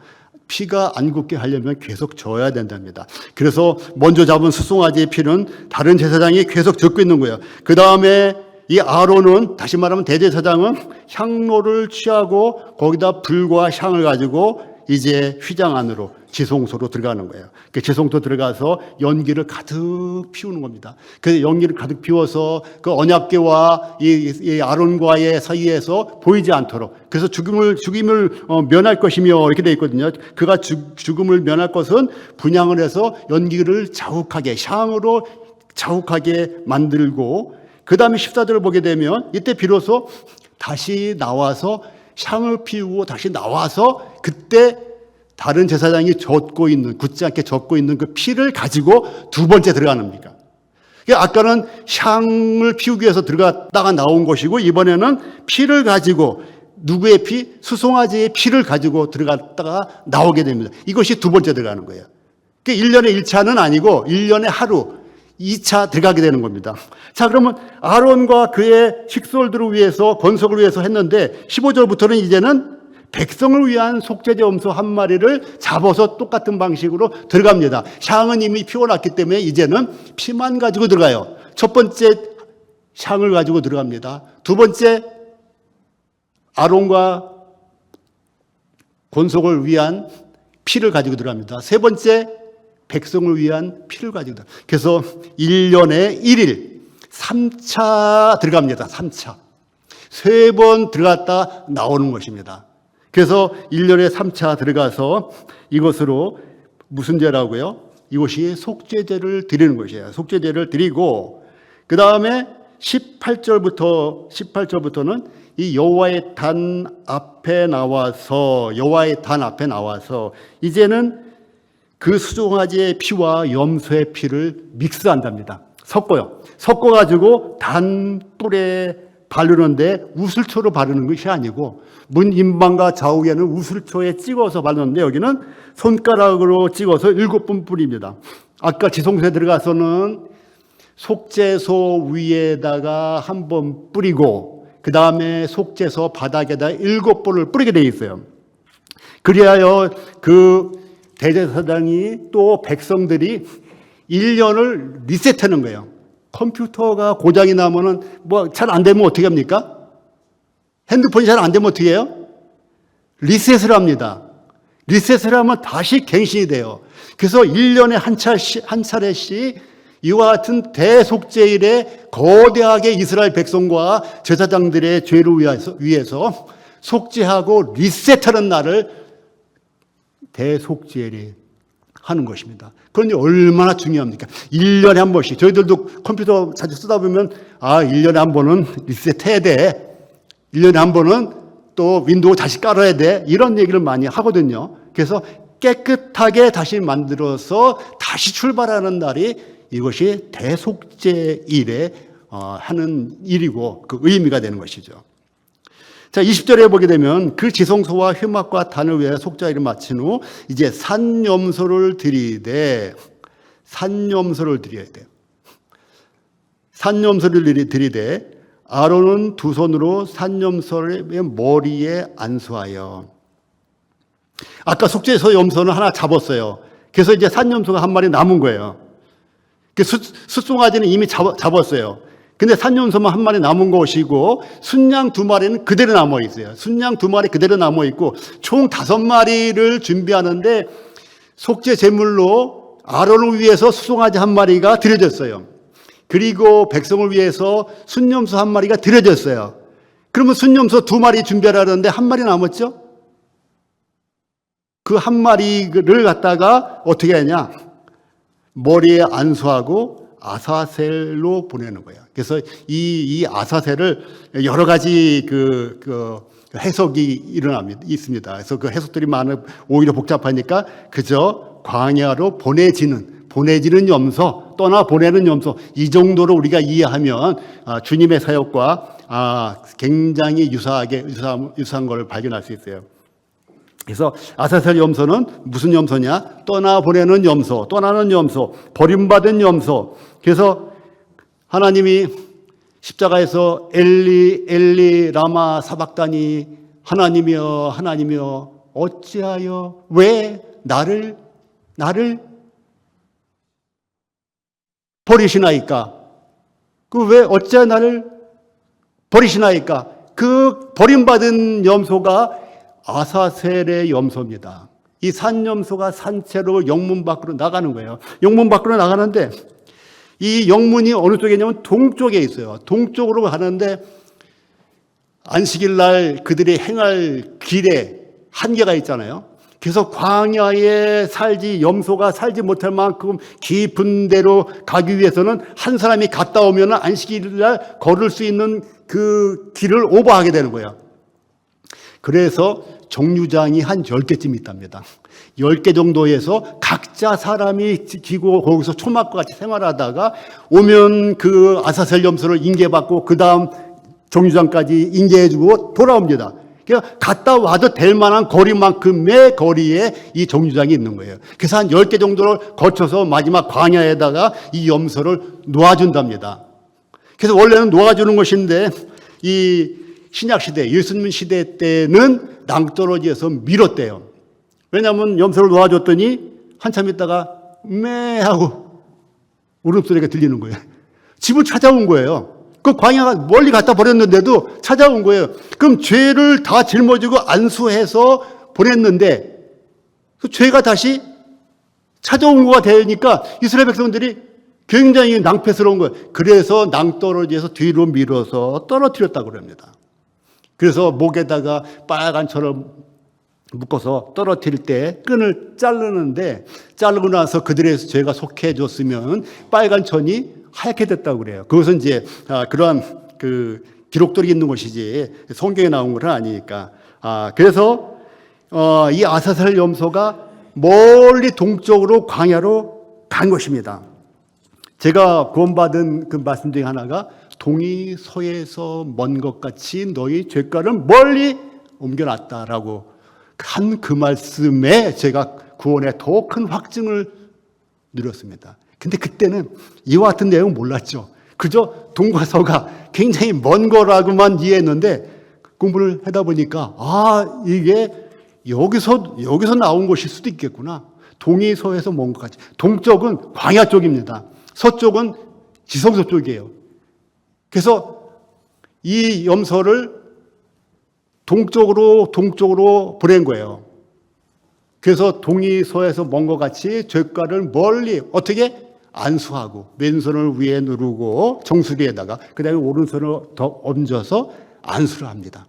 A: 피가 안 굳게 하려면 계속 져야 된답니다. 그래서 먼저 잡은 수송아지의 피는 다른 제사장이 계속 젓고 있는 거예요. 그 다음에 이 아론은, 다시 말하면 대제사장은 향로를 취하고 거기다 불과 향을 가지고 이제 휘장 안으로 지성소로 들어가는 거예요. 그 지성소 들어가서 연기를 가득 피우는 겁니다. 그 연기를 가득 피워서 그 언약궤와 이 아론과의 사이에서 보이지 않도록, 그래서 죽임을 면할 것이며 이렇게 되어 있거든요. 그가 죽음을 면할 것은 분향을 해서 연기를 자욱하게, 향으로 자욱하게 만들고, 그 다음에 14절을 보게 되면 이때 비로소 다시 나와서 향을 피우고 다시 나와서 그때 다른 제사장이 젓고 있는, 굳지 않게 젓고 있는 그 피를 가지고 두 번째 들어가는 겁니까? 아까는 향을 피우기 위해서 들어갔다가 나온 것이고, 이번에는 피를 가지고, 누구의 피? 수송아지의 피를 가지고 들어갔다가 나오게 됩니다. 이것이 두 번째 들어가는 거예요. 그러니까 1년에 1차는 아니고 1년에 하루 2차 들어가게 되는 겁니다. 자, 그러면 아론과 그의 식솔들을 위해서, 건석을 위해서 했는데 15절부터는 이제는 백성을 위한 속죄제 염소 한 마리를 잡아서 똑같은 방식으로 들어갑니다. 향은 이미 피워놨기 때문에 이제는 피만 가지고 들어가요. 첫 번째 향을 가지고 들어갑니다. 두 번째 아론과 건석을 위한 피를 가지고 들어갑니다. 세 번째 백성을 위한 피를 가지고 들어갑니다. 그래서 1년에 1일 3차 들어갑니다. 3차. 3번 들어갔다 나오는 것입니다. 그래서 1년에 3차 들어가서 이것으로 무슨 제라고요? 이것이 속죄제를 드리는 것이에요. 속죄제를 드리고, 그 다음에 18절부터는 이 여호와의 단 앞에 나와서 이제는 그 수송아지의 피와 염소의 피를 믹스한답니다. 섞어요. 섞어가지고 단 뿔에 바르는데 우슬초로 바르는 것이 아니고 문 임방과 좌우에는 우슬초에 찍어서 바르는데 여기는 손가락으로 찍어서 7번 뿌립니다. 아까 지성소에 들어가서는 속죄소 위에다가 1번 뿌리고 그 다음에 속죄소 바닥에다 7번을 뿌리게 되어 있어요. 그리하여 그 대제사장이 또 백성들이 1년을 리셋하는 거예요. 컴퓨터가 고장이 나면은 뭐 잘 안 되면 어떻게 합니까? 핸드폰이 잘 안 되면 어떻게 해요? 리셋을 합니다. 리셋을 하면 다시 갱신이 돼요. 그래서 1년에 한 차례씩 이와 같은 대속죄일에 거대하게 이스라엘 백성과 제사장들의 죄를 위해서 속죄하고 리셋하는 날을 대속죄일이 하는 것입니다. 그런데 얼마나 중요합니까? 1년에 한 번씩. 저희들도 컴퓨터 자주 쓰다 보면 1년에 한 번은 리셋해야 돼. 1년에 한 번은 또 윈도우 다시 깔아야 돼. 이런 얘기를 많이 하거든요. 그래서 깨끗하게 다시 만들어서 다시 출발하는 날이 이것이 대속죄일에 하는 일이고 그 의미가 되는 것이죠. 자, 20절에 보게 되면 그 지성소와 회막과 단을 위해 속죄일을 마친 후 이제 산염소를 드려야 돼요. 산염소를 드리되 아론은 두 손으로 산염소를 머리에 안수하여. 아까 속죄소 염소는 하나 잡았어요. 그래서 이제 산염소가 한 마리 남은 거예요. 숫송아지는 이미 잡았어요. 근데 산염소만 한 마리 남은 것이고 순양 2마리는 그대로 남아 있어요. 순양 2마리 그대로 남아 있고 총 5마리를 준비하는데 속죄 제물로 아론을 위해서 수송아지 한 마리가 드려졌어요. 그리고 백성을 위해서 순염소 한 마리가 드려졌어요. 그러면 순염소 2마리 준비하라는데 한 마리 남았죠? 그 한 마리를 갖다가 어떻게 하냐? 머리에 안수하고 아사셀로 보내는 거예요. 그래서 이 아사셀을 여러 가지 해석이 있습니다. 그래서 그 해석들이 오히려 복잡하니까 그저 광야로 보내지는 염소, 떠나 보내는 염소, 이 정도로 우리가 이해하면 주님의 사역과 굉장히 유사한 걸 발견할 수 있어요. 그래서 아사셀 염소는 무슨 염소냐? 떠나보내는 염소, 떠나는 염소, 버림받은 염소. 그래서 하나님이 십자가에서 엘리 엘리 라마 사박다니 하나님이여 하나님이여 어찌하여 왜 나를 버리시나이까? 왜 어찌하여 나를 버리시나이까? 그 버림받은 염소가 아사셀의 염소입니다. 이 산염소가 산채로 영문 밖으로 나가는 거예요. 영문 밖으로 나가는데 이 영문이 어느 쪽에 있냐면 동쪽에 있어요. 동쪽으로 가는데 안식일 날 그들이 행할 길에 한계가 있잖아요. 그래서 광야에 염소가 살지 못할 만큼 깊은 데로 가기 위해서는 한 사람이 갔다 오면 안식일 날 걸을 수 있는 그 길을 오버하게 되는 거예요. 그래서 정류장이 한 10개쯤 있답니다. 10개 정도에서 각자 사람이 지키고 거기서 초막과 같이 생활하다가 오면 그 아사셀 염소를 인계받고 그 다음 정류장까지 인계해주고 돌아옵니다. 그러니까 갔다 와도 될 만한 거리만큼의 거리에 이 정류장이 있는 거예요. 그래서 한 10개 정도를 거쳐서 마지막 광야에다가 이 염소를 놓아준답니다. 그래서 원래는 놓아주는 것인데 이 신약시대, 예수님 시대 때는 낭떠러지에서 밀었대요. 왜냐하면 염소를 놓아줬더니 한참 있다가 매 하고 울음소리가 들리는 거예요. 집을 찾아온 거예요. 그 광야가 멀리 갖다 버렸는데도 찾아온 거예요. 그럼 죄를 다 짊어지고 안수해서 보냈는데 그 죄가 다시 찾아온 거가 되니까 이스라엘 백성들이 굉장히 낭패스러운 거예요. 그래서 낭떠러지에서 뒤로 밀어서 떨어뜨렸다고 합니다. 그래서 목에다가 빨간처럼 묶어서 떨어뜨릴 때 끈을 자르는데 자르고 나서 그들의 죄가 속해졌으면 빨간 천이 하얗게 됐다고 그래요. 그것은 이제 그러한 그 기록들이 있는 것이지 성경에 나온 건 아니니까. 그래서 이 아사셀 염소가 멀리 동쪽으로 광야로 간 것입니다. 제가 구원받은 그 말씀 중에 하나가 동이 서에서 먼 것 같이 너희 죄가를 멀리 옮겨놨다라고 한 그 말씀에 제가 구원의 더 큰 확증을 누렸습니다. 근데 그때는 이와 같은 내용 몰랐죠. 그저 동과 서가 굉장히 먼 거라고만 이해했는데 공부를 하다 보니까 이게 여기서 나온 것일 수도 있겠구나. 동이 서에서 먼 것 같이. 동쪽은 광야 쪽입니다. 서쪽은 지성소 쪽이에요. 그래서 이 염소를 동쪽으로 보낸 거예요. 그래서 동이 서에서 먼 것 같이 죄가를 멀리 어떻게 안수하고 왼손을 위에 누르고 정수리에다가 그다음에 오른손을 더 얹어서 안수를 합니다.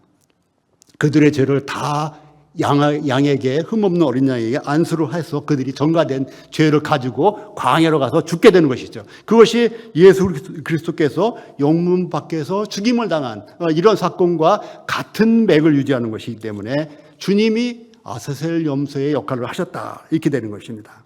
A: 그들의 죄를 다 양에게 흠없는 어린 양에게 안수를 해서 그들이 전가된 죄를 가지고 광야로 가서 죽게 되는 것이죠. 그것이 예수 그리스도께서 영문 밖에서 죽임을 당한 이런 사건과 같은 맥을 유지하는 것이기 때문에 주님이 아사셀 염소의 역할을 하셨다 이렇게 되는 것입니다.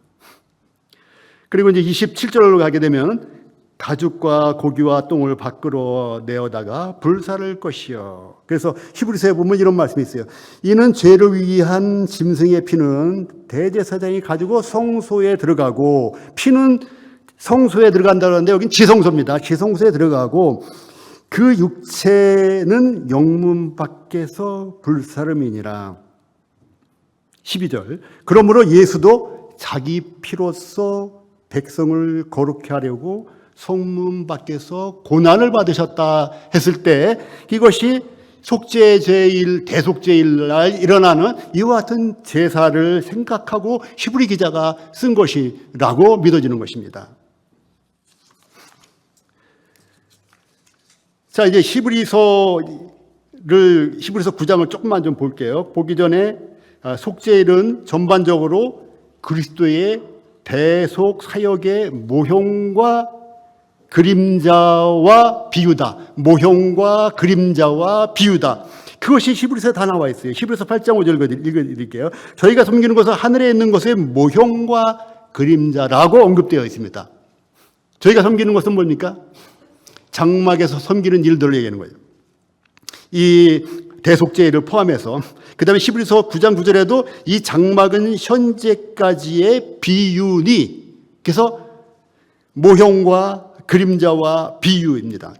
A: 그리고 이제 27절로 가게 되면 가죽과 고기와 똥을 밖으로 내어다가 불사를 것이요. 그래서 히브리서에 보면 이런 말씀이 있어요. 이는 죄를 위한 짐승의 피는 대제사장이 가지고 성소에 들어가고, 피는 성소에 들어간다는데 여긴 지성소입니다. 지성소에 들어가고 그 육체는 영문 밖에서 불사름이니라. 12절. 그러므로 예수도 자기 피로써 백성을 거룩케 하려고 성문 밖에서 고난을 받으셨다 했을 때 이것이 속죄제일, 대속죄일 날 일어나는 이와 같은 제사를 생각하고 히브리 기자가 쓴 것이라고 믿어지는 것입니다. 자, 이제 히브리서 9장을 조금만 좀 볼게요. 보기 전에 속죄일은 전반적으로 그리스도의 대속 사역의 모형과 그림자와 비유다. 모형과 그림자와 비유다. 그것이 히브리서에 다 나와 있어요. 히브리서 8장 5절 읽어드릴게요. 저희가 섬기는 것은 하늘에 있는 것의 모형과 그림자라고 언급되어 있습니다. 저희가 섬기는 것은 뭡니까? 장막에서 섬기는 일들을 얘기하는 거예요. 이 대속죄를 포함해서. 그 다음에 히브리서 9장 9절에도 이 장막은 현재까지의 비유니, 그래서 모형과 그림자와 비유입니다.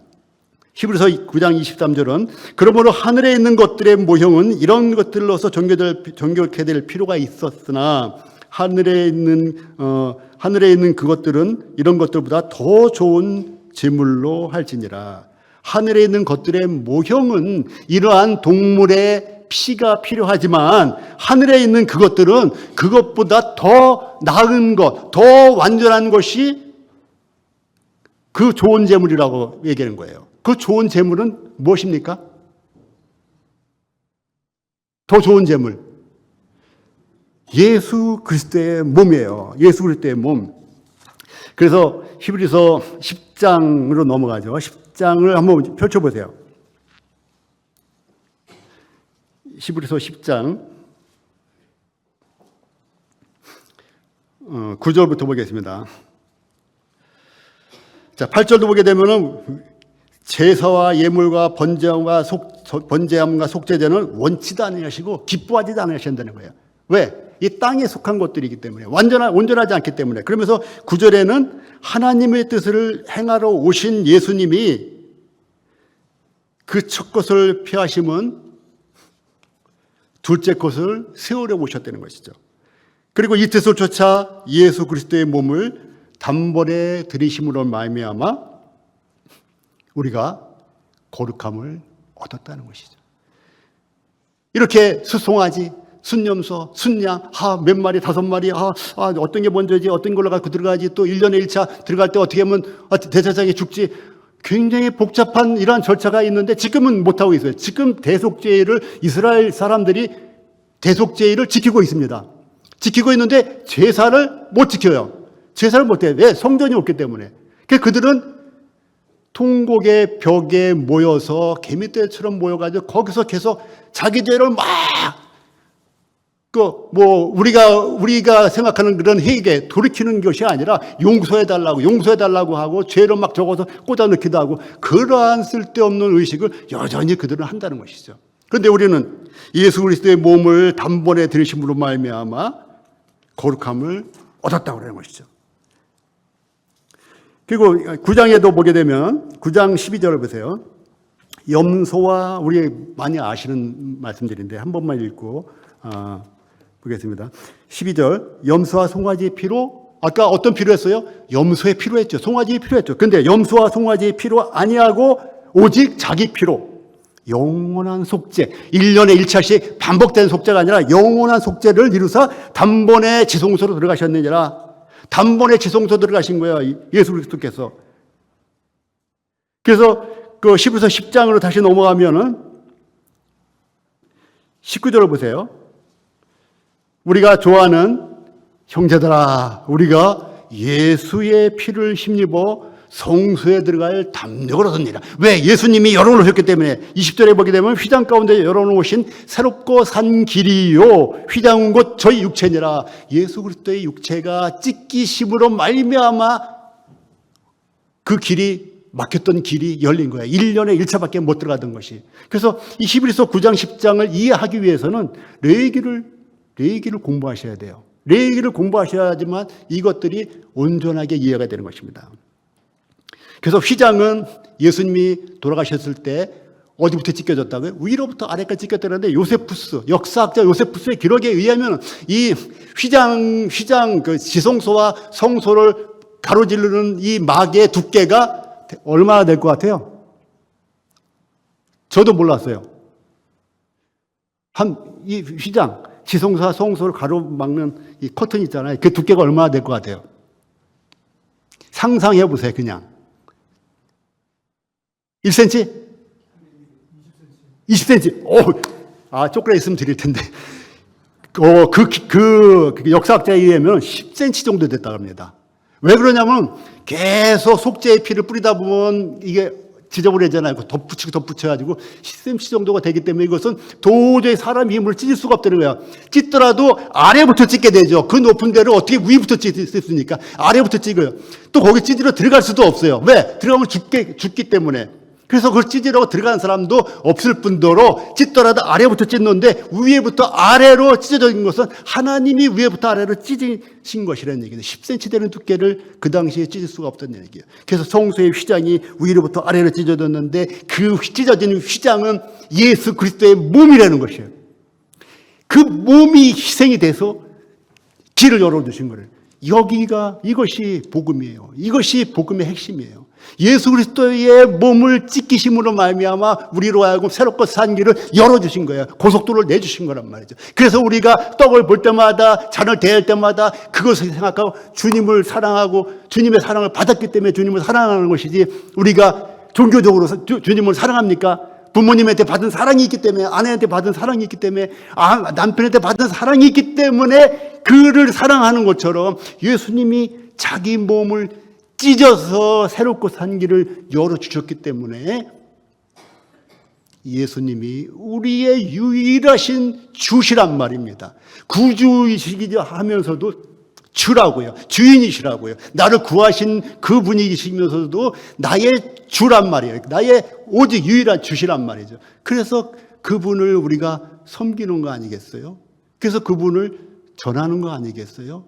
A: 히브리서 9장 23절은 그러므로 하늘에 있는 것들의 모형은 이런 것들로서 정결케 될 필요가 있었으나 하늘에 있는 그것들은 이런 것들보다 더 좋은 제물로 할지니라. 하늘에 있는 것들의 모형은 이러한 동물의 피가 필요하지만 하늘에 있는 그것들은 그것보다 더 나은 것, 더 완전한 것이 그 좋은 제물이라고 얘기하는 거예요. 그 좋은 제물은 무엇입니까? 더 좋은 제물. 예수 그리스도의 몸이에요. 예수 그리스도의 몸. 그래서 히브리서 10장으로 넘어가죠. 10장을 한번 펼쳐보세요. 히브리서 10장 9절부터 보겠습니다. 자, 8절도 보게 되면은 제사와 예물과 번제함과 속죄제는 원치도 않으시고 기뻐하지도 않으신다는 거예요. 왜? 이 땅에 속한 것들이기 때문에 온전하지 않기 때문에. 그러면서 9절에는 하나님의 뜻을 행하러 오신 예수님이 그 첫 것을 피하심은 둘째 것을 세우려 오셨다는 것이죠. 그리고 이 뜻을 쫓아 예수 그리스도의 몸을 단번에 들이심으로 말미암아 우리가 거룩함을 얻었다는 것이죠. 이렇게 수송아지, 순염소, 순양, 몇 마리, 5마리, 어떤 게 먼저지, 어떤 걸로 갖고 들어가지, 또 1년에 1차 들어갈 때 어떻게 하면 대제사장이 죽지. 굉장히 복잡한 이러한 절차가 있는데 지금은 못하고 있어요. 지금 대속죄를 이스라엘 사람들이 대속죄를 지키고 있습니다. 지키고 있는데 제사를 못 지켜요. 제사를 못해요. 왜? 성전이 없기 때문에. 그들은 통곡의 벽에 모여서 개미떼처럼 모여가지고 거기서 계속 자기 죄를 막 우리가 생각하는 그런 회개, 돌이키는 것이 아니라 용서해달라고 하고 죄를 막 적어서 꽂아넣기도 하고 그러한 쓸데없는 의식을 여전히 그들은 한다는 것이죠. 그런데 우리는 예수 그리스도의 몸을 단번에 들이심으로 말미암아 거룩함을 얻었다고 하는 것이죠. 그리고 9장에도 보게 되면 9장 12절을 보세요. 염소와, 우리 많이 아시는 말씀들인데 한 번만 읽고 보겠습니다. 12절, 염소와 송아지의 피로, 아까 어떤 피로 했어요? 염소의 피로 했죠. 송아지의 피로 했죠. 근데 염소와 송아지의 피로 아니하고 오직 자기 피로, 영원한 속죄, 1년에 1차씩 반복된 속죄가 아니라 영원한 속죄를 이루사 단번에 지성소로 들어가셨느니라. 단번에 지성소 들어가신 거예요, 예수 그리스도께서. 그래서 그 11서 10장으로 다시 넘어가면은 19절을 보세요. 우리가 좋아하는 형제들아, 우리가 예수의 피를 힘입어 성소에 들어갈 담력을 얻었느니라. 왜? 예수님이 열어놓으셨기 때문에. 20절에 보게 되면 휘장 가운데 열어놓으신 새롭고 산 길이요 휘장은 곧 저희 육체니라. 예수 그리스도의 육체가 찢기심으로 말미암아 그 길이, 막혔던 길이 열린 거예요. 1년에 1차밖에 못 들어가던 것이. 그래서 이 히브리서 9장 10장을 이해하기 위해서는 레위기를 공부하셔야 돼요. 레위기를 공부하셔야지만 이것들이 온전하게 이해가 되는 것입니다. 그래서 휘장은 예수님이 돌아가셨을 때 어디부터 찢겨졌다고요? 위로부터 아래까지 찢겼다는데 역사학자 요세푸스의 기록에 의하면 이 휘장 그 지성소와 성소를 가로지르는 이 막의 두께가 얼마나 될 것 같아요? 저도 몰랐어요. 이 휘장, 지성소와 성소를 가로막는 이 커튼 있잖아요. 그 두께가 얼마나 될 것 같아요? 상상해 보세요, 그냥. 1cm? 20cm. 쪼그려 있으면 드릴 텐데. 그 역사학자에 의하면 10cm 정도 됐다고 합니다. 왜 그러냐면 계속 속죄의 피를 뿌리다 보면 이게 지저분해지잖아요. 덧붙여가지고 10cm 정도가 되기 때문에 이것은 도저히 사람 힘을 찢을 수가 없다는 거야. 찢더라도 아래부터 찢게 되죠. 그 높은 데를 어떻게 위부터 찢습니까? 아래부터 찢어요. 또 거기 찢으러 들어갈 수도 없어요. 왜? 들어가면 죽기 때문에. 그래서 그걸 찢으려고 들어가는 사람도 없을 뿐더러 찢더라도 아래부터 찢는데 위에부터 아래로 찢어져 있는 것은 하나님이 위에부터 아래로 찢으신 것이라는 얘기예요. 10cm 되는 두께를 그 당시에 찢을 수가 없다는 얘기예요. 그래서 성소의 휘장이 위로부터 아래로 찢어졌는데 그 찢어지는 휘장은 예수 그리스도의 몸이라는 것이에요. 그 몸이 희생이 돼서 길을 열어주신 거예요. 이것이 복음이에요. 이것이 복음의 핵심이에요. 예수 그리스도의 몸을 찢기심으로 말미암아 우리로 하여금 새롭고 산 길을 열어주신 거예요. 고속도로를 내주신 거란 말이죠. 그래서 우리가 떡을 볼 때마다, 잔을 대할 때마다 그것을 생각하고 주님을 사랑하고 주님의 사랑을 받았기 때문에 주님을 사랑하는 것이지, 우리가 종교적으로 주님을 사랑합니까? 부모님한테 받은 사랑이 있기 때문에, 아내한테 받은 사랑이 있기 때문에, 남편한테 받은 사랑이 있기 때문에 그를 사랑하는 것처럼 예수님이 자기 몸을 찢어서 새롭고 산 길을 열어주셨기 때문에 예수님이 우리의 유일하신 주시란 말입니다. 구주이시기도 하면서도 주라고요. 주인이시라고요. 나를 구하신 그분이시면서도 나의 주란 말이에요. 나의 오직 유일한 주시란 말이죠. 그래서 그분을 우리가 섬기는 거 아니겠어요? 그래서 그분을 전하는 거 아니겠어요?